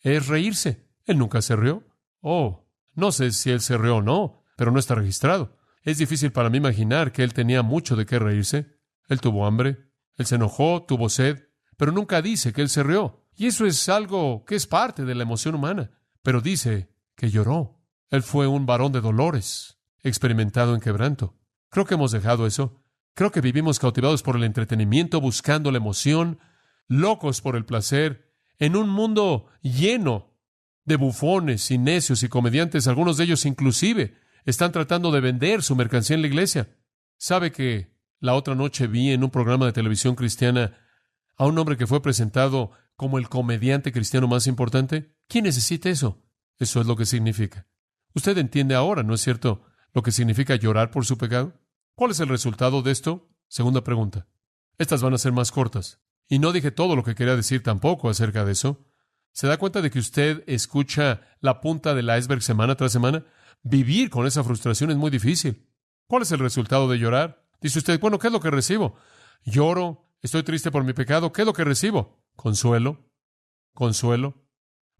Speaker 1: es reírse. Él nunca se rió. Oh, no sé si él se rió o no, pero no está registrado. Es difícil para mí imaginar que él tenía mucho de qué reírse. Él tuvo hambre, él se enojó, tuvo sed, pero nunca dice que él se rió. Y eso es algo que es parte de la emoción humana. Pero dice que lloró. Él fue un varón de dolores, experimentado en quebranto. Creo que hemos dejado eso. Creo que vivimos cautivados por el entretenimiento, buscando la emoción, locos por el placer, en un mundo lleno de bufones y necios y comediantes. Algunos de ellos inclusive están tratando de vender su mercancía en la iglesia. ¿Sabe que la otra noche vi en un programa de televisión cristiana a un hombre que fue presentado como el comediante cristiano más importante? ¿Quién necesita eso? Eso es lo que significa. Usted entiende ahora, ¿no es cierto?, lo que significa llorar por su pecado. ¿Cuál es el resultado de esto? Segunda pregunta. Estas van a ser más cortas. Y no dije todo lo que quería decir tampoco acerca de eso. ¿Se da cuenta de que usted escucha la punta del iceberg semana tras semana? Vivir con esa frustración es muy difícil. ¿Cuál es el resultado de llorar? Dice usted, bueno, ¿qué es lo que recibo? Lloro, estoy triste por mi pecado. ¿Qué es lo que recibo? Consuelo, consuelo.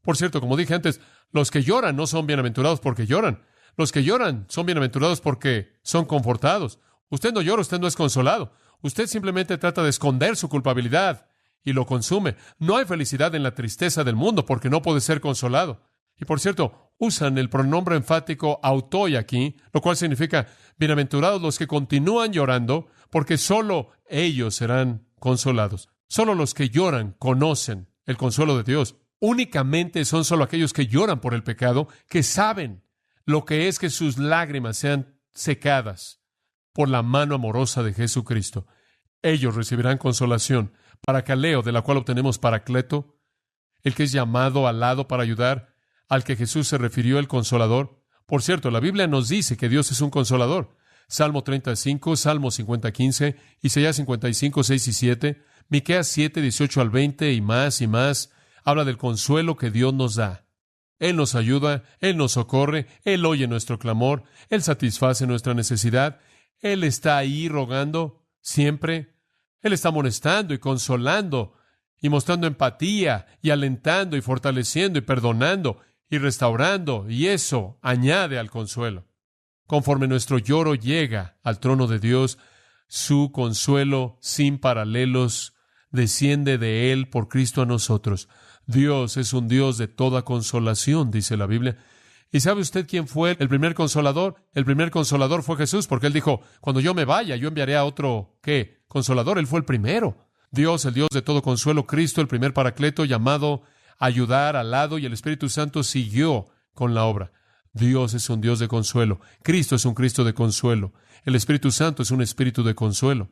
Speaker 1: Por cierto, como dije antes, los que lloran no son bienaventurados porque lloran. Los que lloran son bienaventurados porque son confortados. Usted no llora, usted no es consolado. Usted simplemente trata de esconder su culpabilidad y lo consume. No hay felicidad en la tristeza del mundo porque no puede ser consolado. Y por cierto, usan el pronombre enfático autoi aquí, lo cual significa bienaventurados los que continúan llorando porque solo ellos serán consolados. Solo los que lloran conocen el consuelo de Dios. Únicamente son solo aquellos que lloran por el pecado que saben lo que es que sus lágrimas sean secadas por la mano amorosa de Jesucristo. Ellos recibirán consolación. Paracaleo, de la cual obtenemos Paracleto, el que es llamado al lado para ayudar, al que Jesús se refirió, el Consolador. Por cierto, la Biblia nos dice que Dios es un Consolador. Salmo 35, Salmo 50, 15, Isaías 55, 6 y 7, Miqueas 7, 18 al 20 y más, habla del consuelo que Dios nos da. Él nos ayuda, Él nos socorre, Él oye nuestro clamor, Él satisface nuestra necesidad, Él está ahí rogando siempre, Él está amonestando y consolando y mostrando empatía y alentando y fortaleciendo y perdonando y restaurando, y eso añade al consuelo. Conforme nuestro lloro llega al trono de Dios, su consuelo sin paralelos desciende de Él por Cristo a nosotros. Dios es un Dios de toda consolación, dice la Biblia. ¿Y sabe usted quién fue el primer consolador? El primer consolador fue Jesús, porque Él dijo, cuando yo me vaya, yo enviaré a otro, ¿qué? Consolador. Él fue el primero. Dios, el Dios de todo consuelo, Cristo, el primer Paracleto, llamado a ayudar al lado, y el Espíritu Santo siguió con la obra. Dios es un Dios de consuelo. Cristo es un Cristo de consuelo. El Espíritu Santo es un Espíritu de consuelo.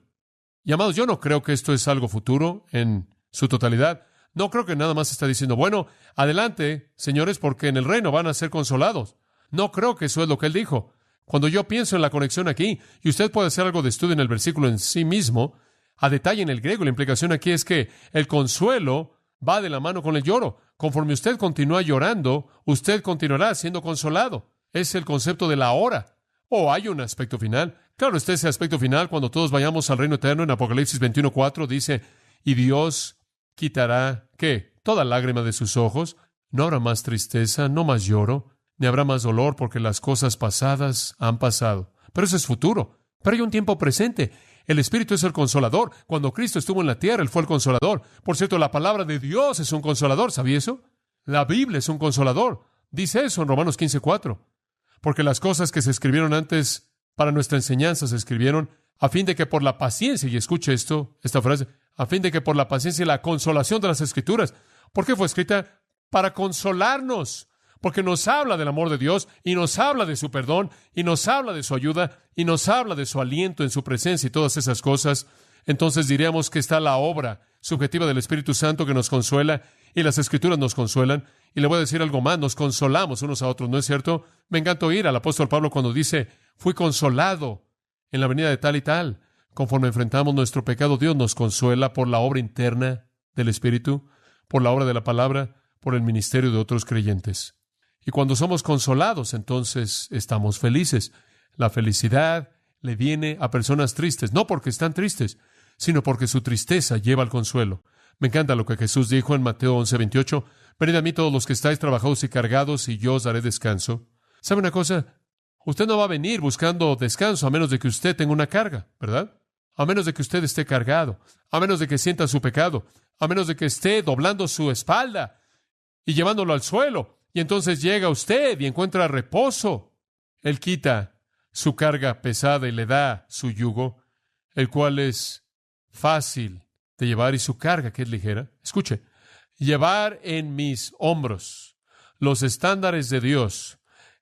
Speaker 1: Y amados, yo no creo que esto es algo futuro en su totalidad. No creo que nada más está diciendo, bueno, adelante, señores, porque en el reino van a ser consolados. No creo que eso es lo que Él dijo. Cuando yo pienso en la conexión aquí, y usted puede hacer algo de estudio en el versículo en sí mismo, a detalle en el griego, la implicación aquí es que el consuelo va de la mano con el lloro. Conforme usted continúa llorando, usted continuará siendo consolado. Es el concepto de la hora. Hay un aspecto final. Claro, ese aspecto final, cuando todos vayamos al reino eterno, en Apocalipsis 21:4, dice, y Dios quitará, ¿qué? Toda lágrima de sus ojos. No habrá más tristeza, no más lloro, ni habrá más dolor, porque las cosas pasadas han pasado. Pero eso es futuro. Pero hay un tiempo presente. El Espíritu es el consolador. Cuando Cristo estuvo en la tierra, Él fue el consolador. Por cierto, la palabra de Dios es un consolador. ¿Sabía eso? La Biblia es un consolador. Dice eso en Romanos 15:4. Porque las cosas que se escribieron antes para nuestra enseñanza se escribieron a fin de que por la paciencia, y escuche esta frase, a fin de que por la paciencia y la consolación de las Escrituras. ¿Por qué fue escrita? Para consolarnos. Porque nos habla del amor de Dios, y nos habla de su perdón, y nos habla de su ayuda, y nos habla de su aliento en su presencia y todas esas cosas. Entonces diríamos que está la obra subjetiva del Espíritu Santo que nos consuela, y las Escrituras nos consuelan. Y le voy a decir algo más, nos consolamos unos a otros, ¿no es cierto? Me encanta oír al apóstol Pablo cuando dice, fui consolado en la venida de tal y tal. Conforme enfrentamos nuestro pecado, Dios nos consuela por la obra interna del Espíritu, por la obra de la palabra, por el ministerio de otros creyentes. Y cuando somos consolados, entonces estamos felices. La felicidad le viene a personas tristes, no porque están tristes, sino porque su tristeza lleva al consuelo. Me encanta lo que Jesús dijo en Mateo 11:28. Venid a mí todos los que estáis trabajados y cargados, y yo os daré descanso. ¿Sabe una cosa? Usted no va a venir buscando descanso a menos de que usted tenga una carga, ¿verdad? A menos de que usted esté cargado, a menos de que sienta su pecado, a menos de que esté doblando su espalda y llevándolo al suelo. Y entonces llega usted y encuentra reposo. Él quita su carga pesada y le da su yugo, el cual es fácil de llevar, y su carga que es ligera. Escuche, llevar en mis hombros los estándares de Dios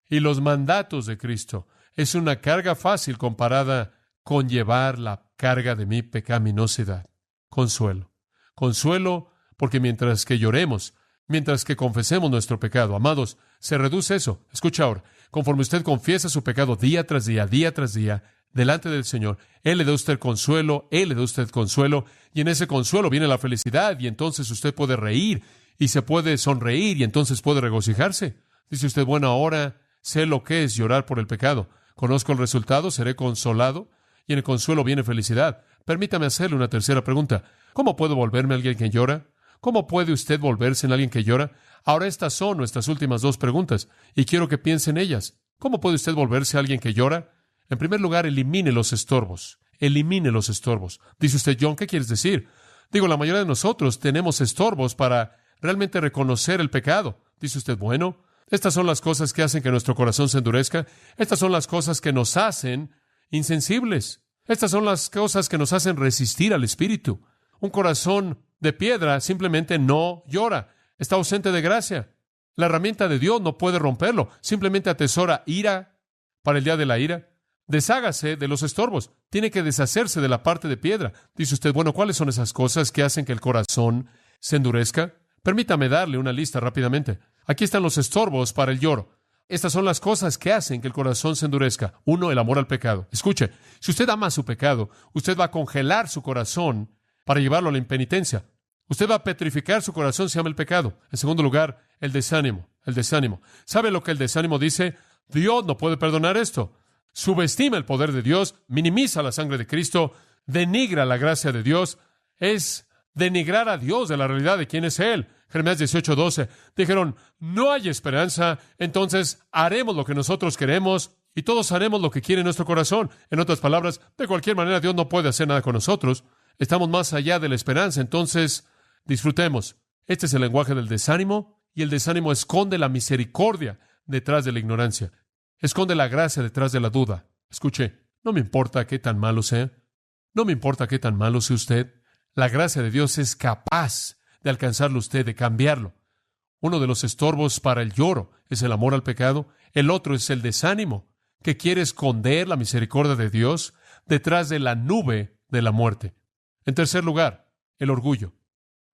Speaker 1: y los mandatos de Cristo es una carga fácil comparada con llevar la carga de mi pecaminosidad. Consuelo. Consuelo porque mientras que lloremos, mientras que confesemos nuestro pecado, amados, se reduce eso. Escucha ahora, conforme usted confiesa su pecado día tras día, delante del Señor. Él le da a usted consuelo, Él le da a usted consuelo, y en ese consuelo viene la felicidad, y entonces usted puede reír, y se puede sonreír, y entonces puede regocijarse. Dice usted, bueno, ahora sé lo que es llorar por el pecado. Conozco el resultado, seré consolado, y en el consuelo viene felicidad. Permítame hacerle una tercera pregunta. ¿Cómo puedo volverme alguien que llora? ¿Cómo puede usted volverse en alguien que llora? Ahora estas son nuestras últimas dos preguntas, y quiero que piense en ellas. ¿Cómo puede usted volverse alguien que llora? En primer lugar, elimine los estorbos. Elimine los estorbos. Dice usted, John, ¿qué quieres decir? Digo, la mayoría de nosotros tenemos estorbos para realmente reconocer el pecado. Dice usted, bueno, estas son las cosas que hacen que nuestro corazón se endurezca. Estas son las cosas que nos hacen insensibles. Estas son las cosas que nos hacen resistir al Espíritu. Un corazón de piedra simplemente no llora. Está ausente de gracia. La herramienta de Dios no puede romperlo. Simplemente atesora ira para el día de la ira. Deshágase de los estorbos. Tiene que deshacerse de la parte de piedra. Dice usted, bueno, ¿cuáles son esas cosas que hacen que el corazón se endurezca? Permítame darle una lista rápidamente. Aquí están los estorbos para el lloro. Estas son las cosas que hacen que el corazón se endurezca. Uno, el amor al pecado. Escuche, si usted ama su pecado, usted va a congelar su corazón para llevarlo a la impenitencia. Usted va a petrificar su corazón si ama el pecado. En segundo lugar, el desánimo. El desánimo. ¿Sabe lo que el desánimo dice? Dios no puede perdonar esto. Subestima el poder de Dios, minimiza la sangre de Cristo, denigra la gracia de Dios. Es denigrar a Dios de la realidad de quién es Él. Jeremías 18:12. Dijeron, no hay esperanza, entonces haremos lo que nosotros queremos y todos haremos lo que quiere nuestro corazón. En otras palabras, de cualquier manera Dios no puede hacer nada con nosotros. Estamos más allá de la esperanza, entonces disfrutemos. Este es el lenguaje del desánimo, y el desánimo esconde la misericordia detrás de la ignorancia. Esconde la gracia detrás de la duda. Escuche, no me importa qué tan malo sea. No me importa qué tan malo sea usted. La gracia de Dios es capaz de alcanzarlo usted, de cambiarlo. Uno de los estorbos para el lloro es el amor al pecado. El otro es el desánimo, que quiere esconder la misericordia de Dios detrás de la nube de la muerte. En tercer lugar, el orgullo.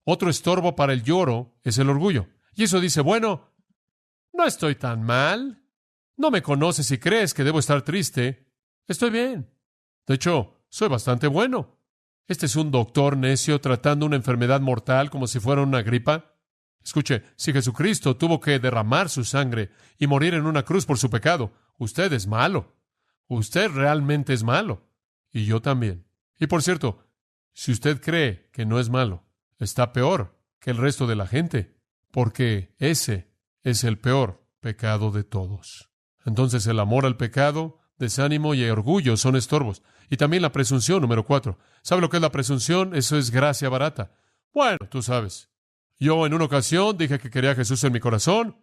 Speaker 1: Otro estorbo para el lloro es el orgullo. Y eso dice, bueno, no estoy tan mal. No me conoces y crees que debo estar triste. Estoy bien. De hecho, soy bastante bueno. Este es un doctor necio tratando una enfermedad mortal como si fuera una gripa. Escuche, si Jesucristo tuvo que derramar su sangre y morir en una cruz por su pecado, usted es malo. Usted realmente es malo. Y yo también. Y por cierto, si usted cree que no es malo, está peor que el resto de la gente, porque ese es el peor pecado de todos. Entonces el amor al pecado, desánimo y orgullo son estorbos. Y también la presunción, número 4. ¿Sabe lo que es la presunción? Eso es gracia barata. Bueno, tú sabes. Yo en una ocasión dije que quería a Jesús en mi corazón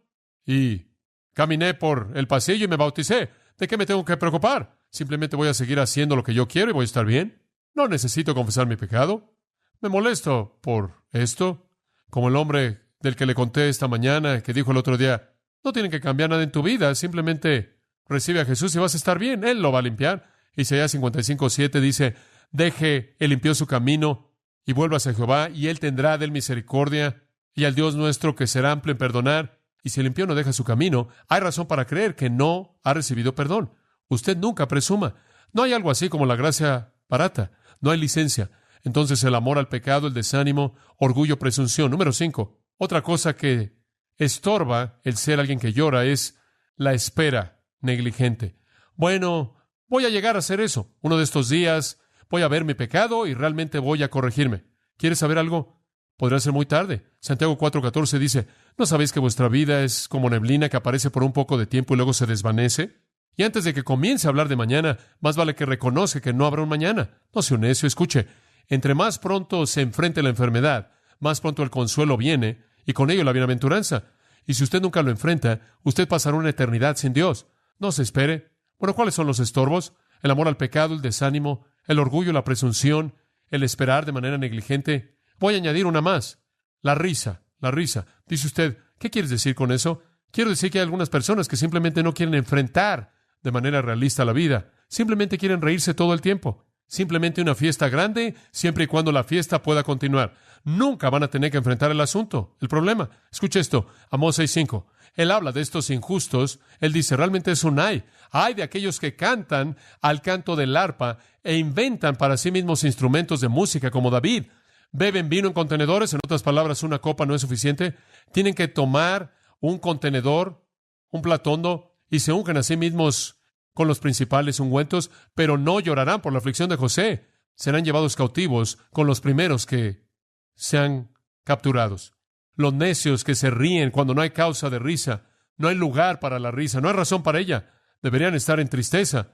Speaker 1: y caminé por el pasillo y me bauticé. ¿De qué me tengo que preocupar? Simplemente voy a seguir haciendo lo que yo quiero y voy a estar bien. No necesito confesar mi pecado. Me molesto por esto, como el hombre del que le conté esta mañana, que dijo el otro día, no tienen que cambiar nada en tu vida, simplemente recibe a Jesús y vas a estar bien, Él lo va a limpiar. Isaías 55:7 dice, deje, Él limpió su camino y vuelvas a Jehová, y Él tendrá de él misericordia, y al Dios nuestro que será amplio en perdonar. Y si el impío no deja su camino, hay razón para creer que no ha recibido perdón. Usted nunca presuma. No hay algo así como la gracia barata. No hay licencia. Entonces el amor al pecado, el desánimo, orgullo, presunción. Número 5. Otra cosa que estorba el ser alguien que llora es la espera negligente. Bueno, voy a llegar a hacer eso. Uno de estos días voy a ver mi pecado y realmente voy a corregirme. ¿Quieres saber algo? Podrá ser muy tarde. Santiago 4:14 dice, ¿no sabéis que vuestra vida es como neblina que aparece por un poco de tiempo y luego se desvanece? Y antes de que comience a hablar de mañana, más vale que reconozca que no habrá un mañana. No sea un necio, escuche. Entre más pronto se enfrente la enfermedad, más pronto el consuelo viene y con ello la bienaventuranza. Y si usted nunca lo enfrenta, usted pasará una eternidad sin Dios. No se espere. Bueno, ¿cuáles son los estorbos? El amor al pecado, el desánimo, el orgullo, la presunción, el esperar de manera negligente. Voy a añadir una más. La risa, la risa. Dice usted, ¿qué quieres decir con eso? Quiero decir que hay algunas personas que simplemente no quieren enfrentar de manera realista la vida. Simplemente quieren reírse todo el tiempo. Simplemente una fiesta grande, siempre y cuando la fiesta pueda continuar. nunca van a tener que enfrentar el asunto, el problema. Escuche esto, Amós 6:5. Él habla de estos injustos. Él dice, realmente es un ay. Ay de aquellos que cantan al canto del arpa e inventan para sí mismos instrumentos de música como David. Beben vino en contenedores. En otras palabras, una copa no es suficiente. Tienen que tomar un contenedor, un plato hondo, y se ungen a sí mismos con los principales ungüentos, pero no llorarán por la aflicción de José. Serán llevados cautivos con los primeros que sean capturados. Los necios que se ríen cuando no hay causa de risa. No hay lugar para la risa, no hay razón para ella. Deberían estar en tristeza.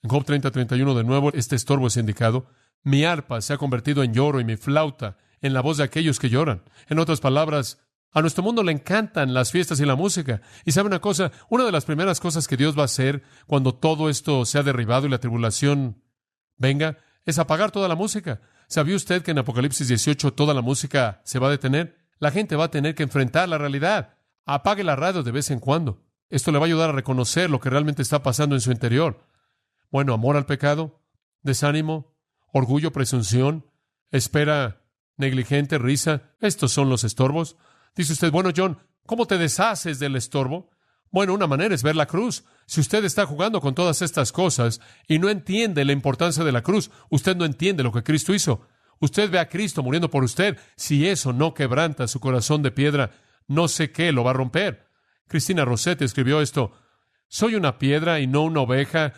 Speaker 1: En Job 30:31 de nuevo, este estorbo es indicado. Mi arpa se ha convertido en lloro y mi flauta en la voz de aquellos que lloran. En otras palabras, a nuestro mundo le encantan las fiestas y la música. Y sabe una cosa, una de las primeras cosas que Dios va a hacer cuando todo esto sea derribado y la tribulación venga, es apagar toda la música. ¿Sabía usted que en Apocalipsis 18 toda la música se va a detener? La gente va a tener que enfrentar la realidad. Apague la radio de vez en cuando. Esto le va a ayudar a reconocer lo que realmente está pasando en su interior. Bueno, amor al pecado, desánimo, orgullo, presunción, espera negligente, risa. Estos son los estorbos. Dice usted, bueno, John, ¿cómo te deshaces del estorbo? Bueno, una manera es ver la cruz. Si usted está jugando con todas estas cosas y no entiende la importancia de la cruz, usted no entiende lo que Cristo hizo. Usted ve a Cristo muriendo por usted. Si eso no quebranta su corazón de piedra, no sé qué lo va a romper. Cristina Rossetti escribió esto: soy una piedra y no una oveja.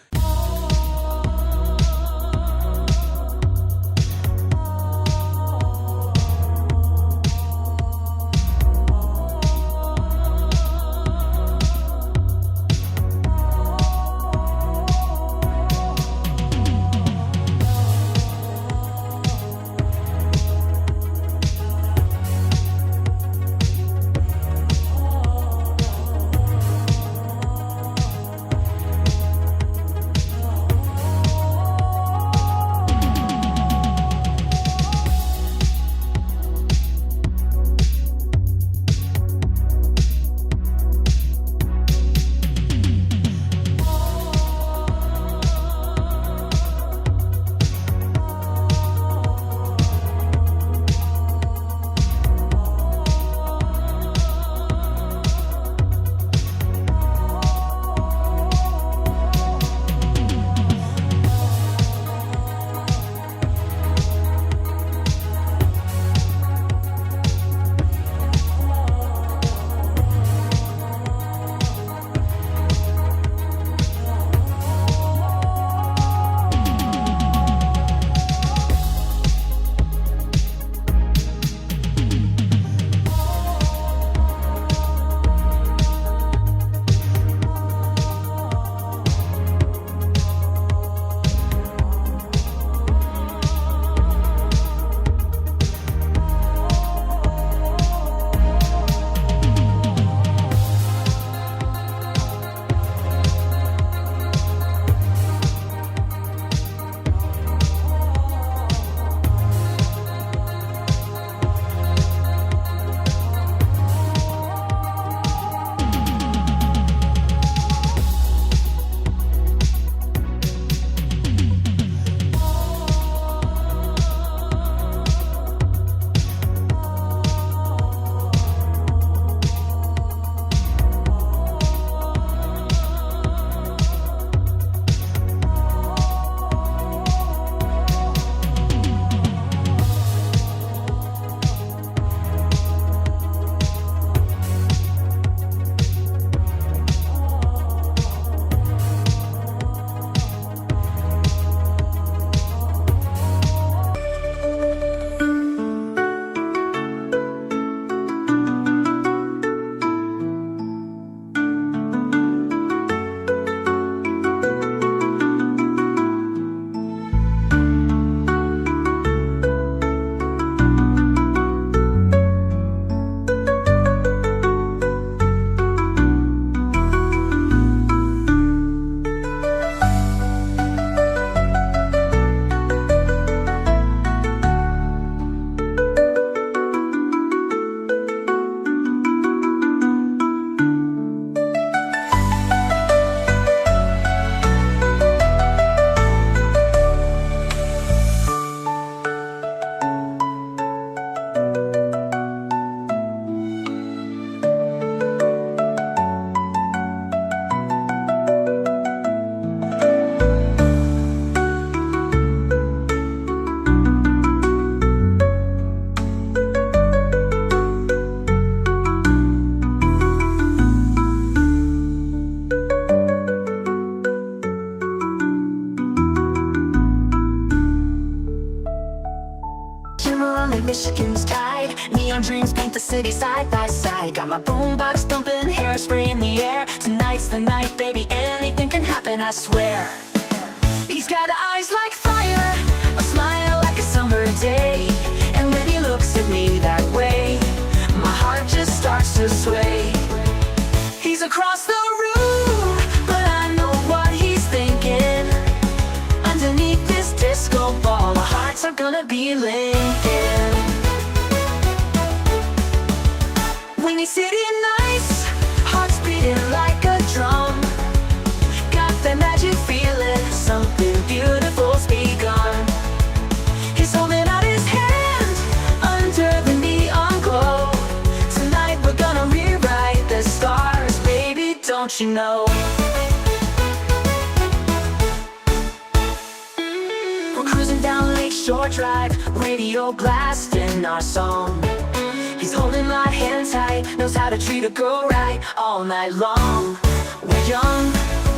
Speaker 2: night. Got my boombox bumping, hairspray in the air. Tonight's the night, baby, anything can happen, I swear. He's got eyes like fire, a smile like a summer day. And when he looks at me that way, my heart just starts to sway. He's across the room, but I know what he's thinking. Underneath this disco ball, our hearts are gonna be linking. When he's sitting nice, hearts beating like a drum. Got that magic feeling, something beautiful's begun. He's holding out his hand under the neon glow. Tonight we're gonna rewrite the stars, baby, don't you know? We're cruising down Lakeshore Drive, radio blasting our song. He's holding my hand tight, knows how to treat a girl right all night long. We're young,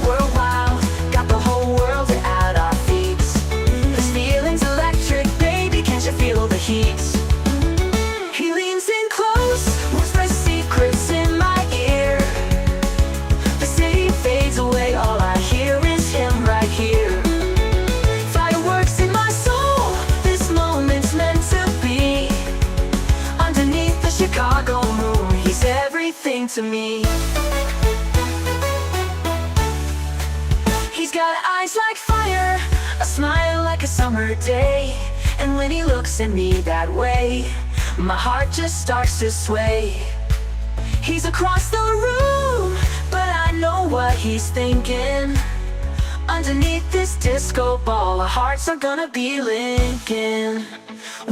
Speaker 2: we're wild, got the whole world at our feet. This feeling's electric, baby, can't you feel the heat? He leans in close, whispers secrets in my ear. The city fades away, all I hear is him right here. Fireworks in my soul, this moment's meant to be. Underneath the Chicago moon, he's everything to me. He's got eyes like fire, a smile like a summer day. And when he looks at me that way, my heart just starts to sway. He's across the room, but I know what he's thinking. Underneath this disco ball, our hearts are gonna be linking.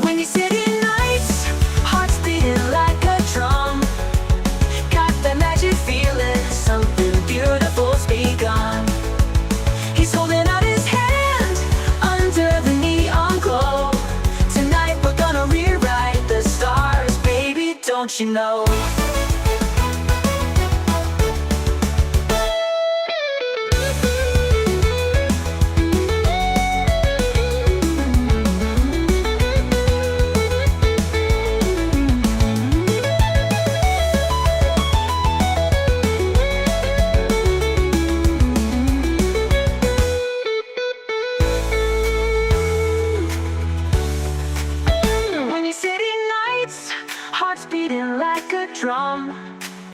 Speaker 2: When he's sitting nice, hearts beating like a drum. Got that magic feeling, something beautiful's begun. He's holding out his hand under the neon glow. Tonight we're gonna rewrite the stars, baby, don't you know?